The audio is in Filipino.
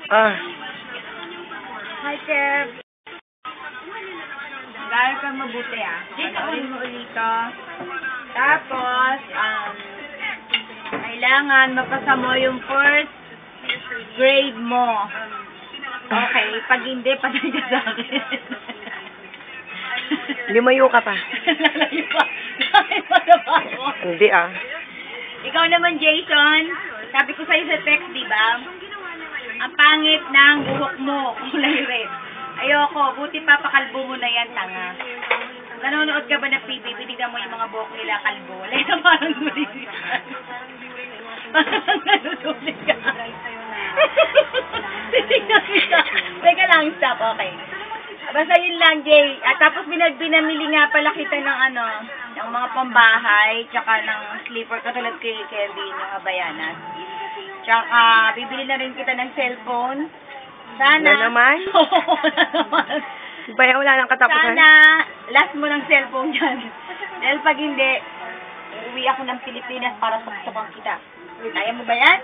Ah. Hi, Kev. Gano'n kang mabuti, ah. Panoorin mo ulit ito. Tapos, kailangan mapasa mo yung first grade mo. Okay, pag hindi, patay ka sa akin. Lumayo ka pa. Lalayo pa. Bakit pa na ba ako? Hindi ah. Ikaw naman, Jason. Sabi ko sa'yo sa text, di ba? Ang pangit ng buhok mo, kulay red. Ayoko, buti papakalbo mo na yan, tanga. Nanonood ka ba na PBB? Tignan mo yung mga buhok nila, kalbo. Wala na parang gulisisan. Parang nanunulit ka. Titignan mo siya. Teka lang, stop. Okay. Basta yun lang, Jay. At tapos binamili nga pala kita ng ng mga pambahay, tsaka ng sleeper, katulad kay Kevin, yung Abayanas. Tsaka, bibili na rin kita ng cellphone. Sana. Na naman? Oo, na naman. Baya wala nang katapusan. Sana, last mo ng cellphone dyan. Dahil pag hindi, uuwi ako ng Pilipinas para saksakan kita. Kaya mo ba yan?